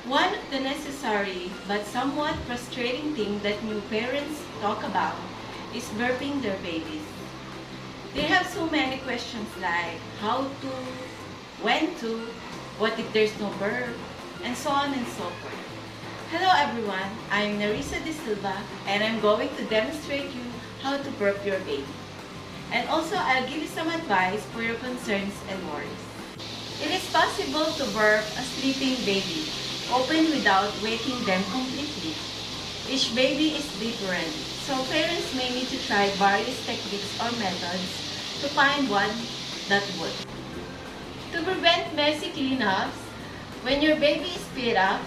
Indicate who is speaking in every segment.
Speaker 1: One of the necessary but somewhat frustrating thing that new parents talk about is burping their babies. They have so many questions like how to, when to, what if there's no burp, and so on and so forth. Hello everyone, I'm Narisa De Silva and I'm going to demonstrate you how to burp your baby. And also I'll give you some advice for your concerns and worries. It is possible to burp a sleeping baby, open without waking them completely. Each baby is different, so parents may need to try various techniques or methods to find one that would. To prevent messy cleanups, when your baby is spit up,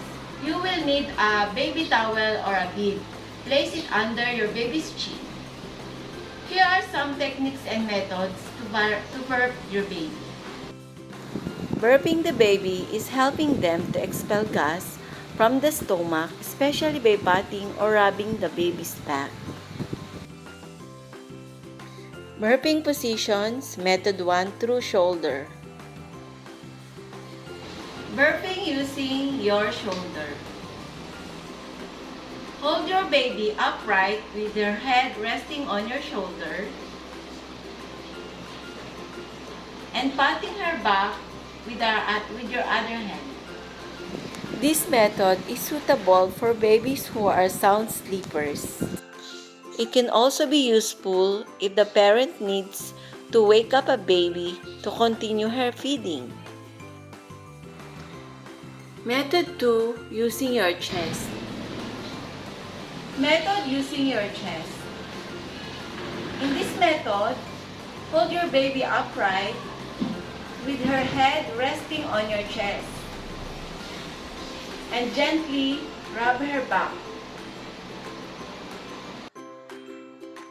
Speaker 1: you will need a baby towel or a bead. Place it under your baby's chin. Here are some techniques and methods to burp your baby. Burping the baby is helping them to expel gas from the stomach, especially by patting or rubbing the baby's back. Burping positions, method 1 through shoulder. Burping using your shoulder. Hold your baby upright with your head resting on your shoulder and patting her back with your other hand. This method is suitable for babies who are sound sleepers. It can also be useful if the parent needs to wake up a baby to continue her feeding. Method 2, using your chest. Method using your chest. In this method, hold your baby upright with her head resting on your chest and gently rub her back.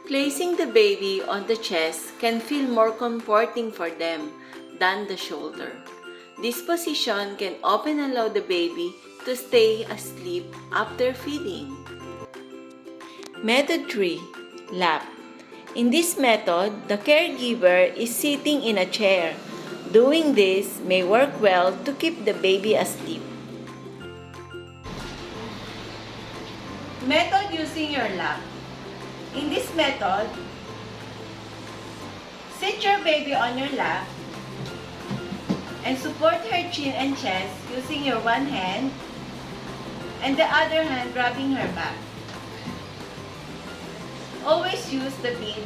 Speaker 1: Placing the baby on the chest can feel more comforting for them than the shoulder. This position can often allow the baby to stay asleep after feeding. Method 3. Lap. In this method, the caregiver is sitting in a chair. Doing this may work well to keep the baby asleep. Method using your lap. In this method, sit your baby on your lap and support her chin and chest using your one hand and the other hand rubbing her back. Always use the bead.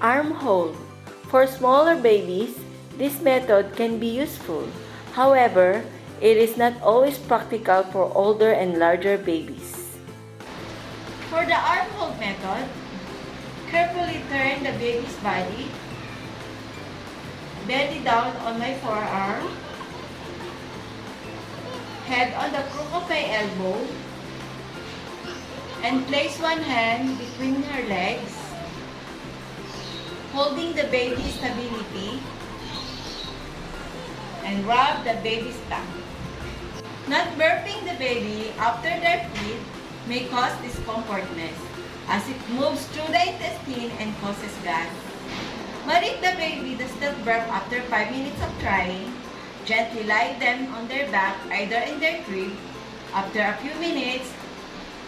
Speaker 1: Arm hold. For smaller babies, this method can be useful. However, it is not always practical for older and larger babies. For the arm hold method, carefully turn the baby's body, belly down on my forearm, head on the crook of my elbow, and place one hand between her legs, holding the baby's stability, and rub the baby's back. Not burping the baby after their feed may cause discomfortness as it moves through the intestine and causes gas. But if the baby does not burp after 5 minutes of trying, gently lie them on their back, either in their crib. After a few minutes,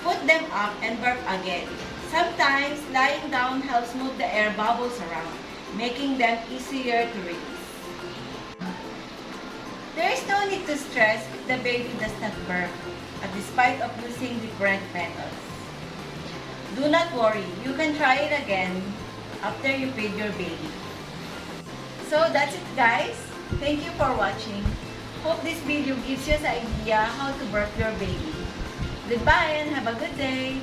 Speaker 1: put them up and burp again. Sometimes, lying down helps move the air bubbles around, making them easier to release. There is no need to stress if the baby does not burp, despite of using different methods. Do not worry, you can try it again after you feed your baby. So that's it guys. Thank you for watching. Hope this video gives you an idea how to burp your baby. Goodbye and have a good day.